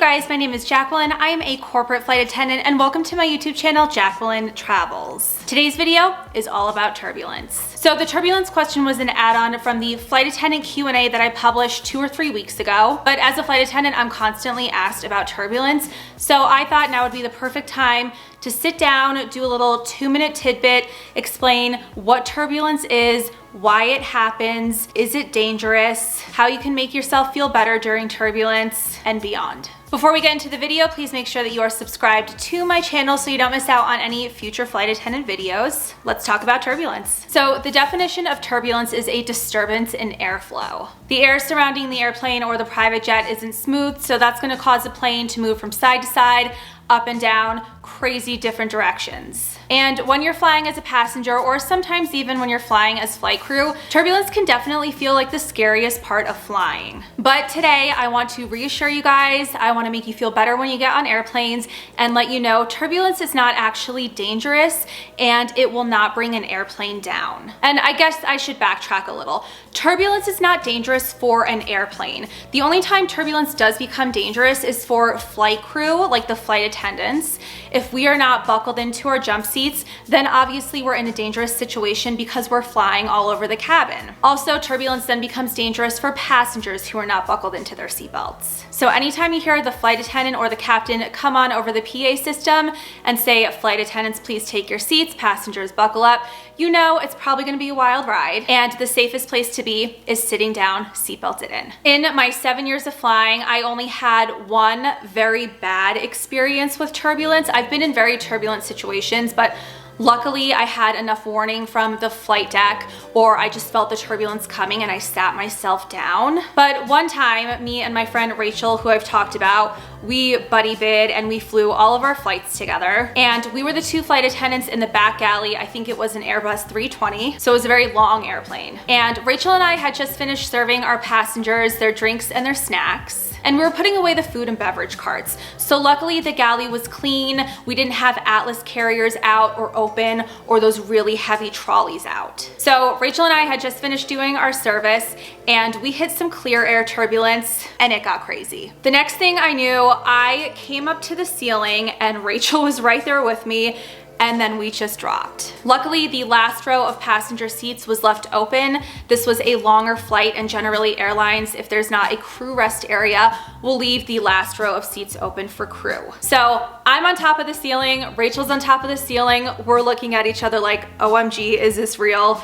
guys, my name is Jacqueline. I am a corporate flight attendant and welcome to my YouTube channel, Jacqueline Travels. Today's video is all about turbulence. So the turbulence question was an add-on from the flight attendant Q&A that I published 2 or 3 weeks ago. But as a flight attendant, I'm constantly asked about turbulence. So I thought now would be the perfect time to sit down, do a little 2-minute tidbit, explain what turbulence is, why it happens, is it dangerous, how you can make yourself feel better during turbulence, and beyond. Before we get into the video, please make sure that you are subscribed to my channel so you don't miss out on any future flight attendant videos. Let's talk about turbulence. So the definition of turbulence is a disturbance in airflow. The air surrounding the airplane or the private jet isn't smooth, so that's going to cause the plane to move from side to side, up and down, crazy different directions. And when you're flying as a passenger, or sometimes even when you're flying as flight crew, turbulence can definitely feel like the scariest part of flying. But today I want to reassure you guys, I want to make you feel better when you get on airplanes and let you know turbulence is not actually dangerous and it will not bring an airplane down. And I guess I should backtrack a little. Turbulence is not dangerous for an airplane. The only time turbulence does become dangerous is for flight crew, like the flight attendants. If we are not buckled into our jump seats, then obviously we're in a dangerous situation because we're flying all over the cabin. Also, turbulence then becomes dangerous for passengers who are not buckled into their seatbelts. So anytime you hear the flight attendant or the captain come on over the PA system and say, "Flight attendants, please take your seats, passengers buckle up," you know it's probably gonna be a wild ride, and the safest place to be is sitting down, seatbelted in. In my 7 years of flying, I only had one very bad experience with turbulence. I've been in very turbulent situations, but luckily I had enough warning from the flight deck, or I just felt the turbulence coming and I sat myself down. But one time, me and my friend Rachel, who I've talked about, we buddy bid and we flew all of our flights together. And we were the 2 flight attendants in the back galley. I think it was an Airbus 320, so it was a very long airplane. And Rachel and I had just finished serving our passengers their drinks and their snacks. And we were putting away the food and beverage carts. So luckily the galley was clean. We didn't have Atlas carriers out or open or those really heavy trolleys out. So Rachel and I had just finished doing our service and we hit some clear air turbulence and it got crazy. The next thing I knew, I came up to the ceiling and Rachel was right there with me, and then we just dropped. Luckily, the last row of passenger seats was left open. This was a longer flight, and generally airlines, if there's not a crew rest area, will leave the last row of seats open for crew. So I'm on top of the ceiling, Rachel's on top of the ceiling. We're looking at each other like, OMG, is this real?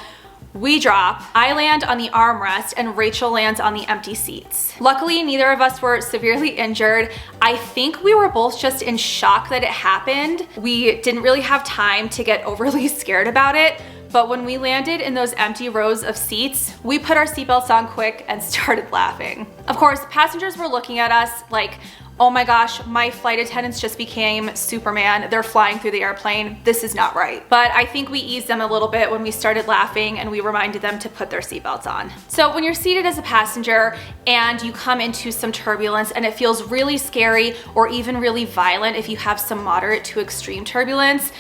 We drop, I land on the armrest and Rachel lands on the empty seats. Luckily, neither of us were severely injured. I think we were both just in shock that it happened. We didn't really have time to get overly scared about it, but when we landed in those empty rows of seats, we put our seatbelts on quick and started laughing. Of course, passengers were looking at us like, "Oh my gosh, my flight attendants just became Superman. They're flying through the airplane. This is not right." But I think we eased them a little bit when we started laughing and we reminded them to put their seatbelts on. So when you're seated as a passenger and you come into some turbulence and it feels really scary or even really violent if you have some moderate to extreme turbulence,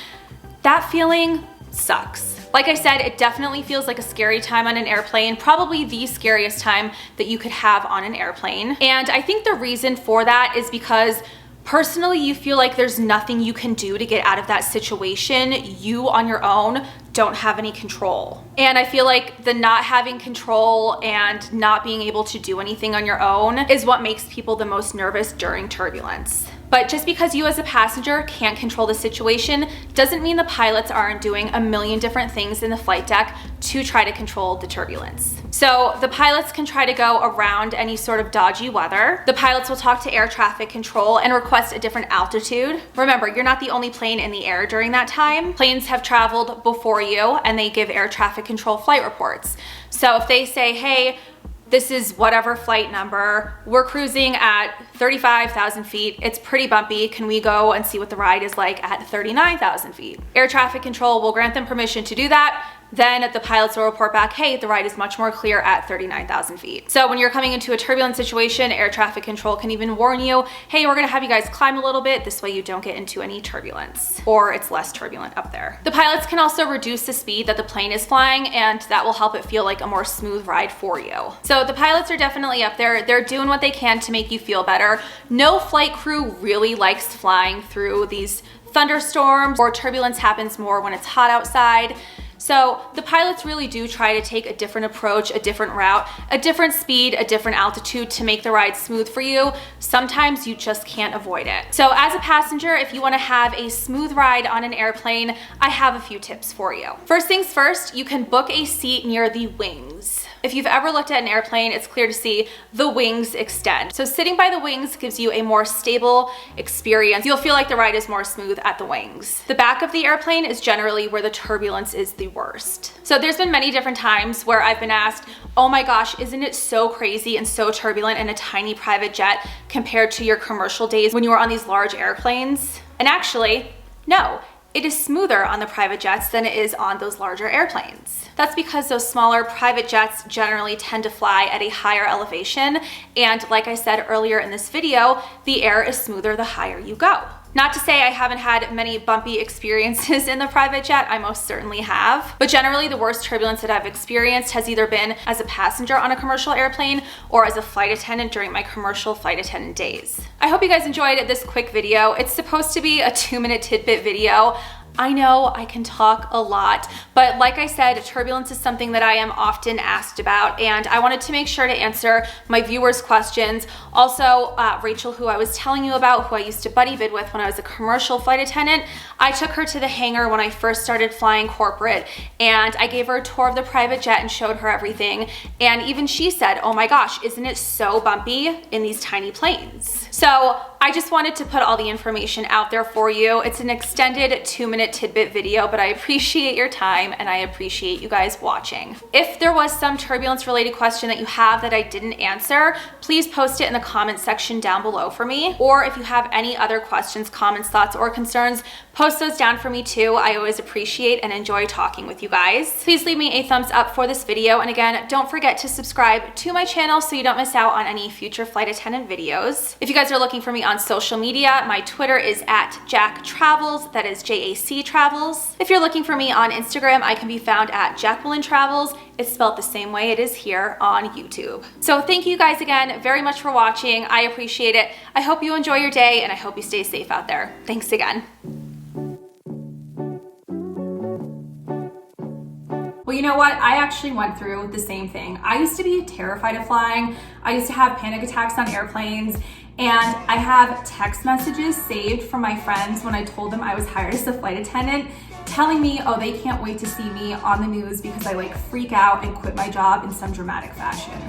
that feeling sucks. Like I said, it definitely feels like a scary time on an airplane, probably the scariest time that you could have on an airplane. And I think the reason for that is because personally you feel like there's nothing you can do to get out of that situation. You on your own don't have any control. And I feel like the not having control and not being able to do anything on your own is what makes people the most nervous during turbulence. But just because you as a passenger can't control the situation doesn't mean the pilots aren't doing a million different things in the flight deck to try to control the turbulence. So the pilots can try to go around any sort of dodgy weather. The pilots will talk to air traffic control and request a different altitude. Remember, you're not the only plane in the air during that time. Planes have traveled before you and they give air traffic control flight reports. So if they say, "Hey, this is whatever flight number, we're cruising at 35,000 feet, it's pretty bumpy, can we go and see what the ride is like at 39,000 feet? Air traffic control will grant them permission to do that. then the pilots will report back, hey, the ride is much more clear at 39,000 feet. So when you're coming into a turbulent situation, air traffic control can even warn you, hey, we're gonna have you guys climb a little bit. This way you don't get into any turbulence, or it's less turbulent up there. The pilots can also reduce the speed that the plane is flying, and that will help it feel like a more smooth ride for you. So the pilots are definitely up there. They're doing what they can to make you feel better. No flight crew really likes flying through these thunderstorms, or turbulence happens more when it's hot outside. So the pilots really do try to take a different approach, a different route, a different speed, a different altitude to make the ride smooth for you. Sometimes you just can't avoid it. So as a passenger, if you want to have a smooth ride on an airplane, I have a few tips for you. First things first, you can book a seat near the wings. If you've ever looked at an airplane, it's clear to see the wings extend. So sitting by the wings gives you a more stable experience. You'll feel like the ride is more smooth at the wings. The back of the airplane is generally where the turbulence is the worst. So there's been many different times where I've been asked, oh my gosh, isn't it so crazy and so turbulent in a tiny private jet compared to your commercial days when you were on these large airplanes? And actually, no. It is smoother on the private jets than it is on those larger airplanes. That's because those smaller private jets generally tend to fly at a higher elevation, and like I said earlier in this video, the air is smoother the higher you go. Not to say I haven't had many bumpy experiences in the private jet, I most certainly have, but generally the worst turbulence that I've experienced has either been as a passenger on a commercial airplane or as a flight attendant during my commercial flight attendant days. I hope you guys enjoyed this quick video. It's supposed to be a 2-minute tidbit video. I know I can talk a lot, but like I said, turbulence is something that I am often asked about, and I wanted to make sure to answer my viewers' questions. Also, Rachel, who I was telling you about, who I used to buddy bid with when I was a commercial flight attendant, I took her to the hangar when I first started flying corporate, and I gave her a tour of the private jet and showed her everything, and even she said, oh my gosh, isn't it so bumpy in these tiny planes? So I just wanted to put all the information out there for you. It's an extended 2-minute tidbit video, but I appreciate your time and I appreciate you guys watching. If there was some turbulence related question that you have that I didn't answer, please post it in the comment section down below for me. Or if you have any other questions, comments, thoughts, or concerns, post those down for me too. I always appreciate and enjoy talking with you guys. Please leave me a thumbs up for this video. And again, don't forget to subscribe to my channel so you don't miss out on any future flight attendant videos. If you guys are looking for me on social media, my Twitter is @JackTravels, that is JAC Travels. If you're looking for me on Instagram, I can be found at Jacqueline Travels. It's spelled the same way it is here on YouTube. So thank you guys again very much for watching. I appreciate it. I hope you enjoy your day and I hope you stay safe out there. Thanks again. Well, you know what? I actually went through the same thing. I used to be terrified of flying. I used to have panic attacks on airplanes, and I have text messages saved from my friends when I told them I was hired as a flight attendant, telling me, oh, they can't wait to see me on the news because I like freak out and quit my job in some dramatic fashion.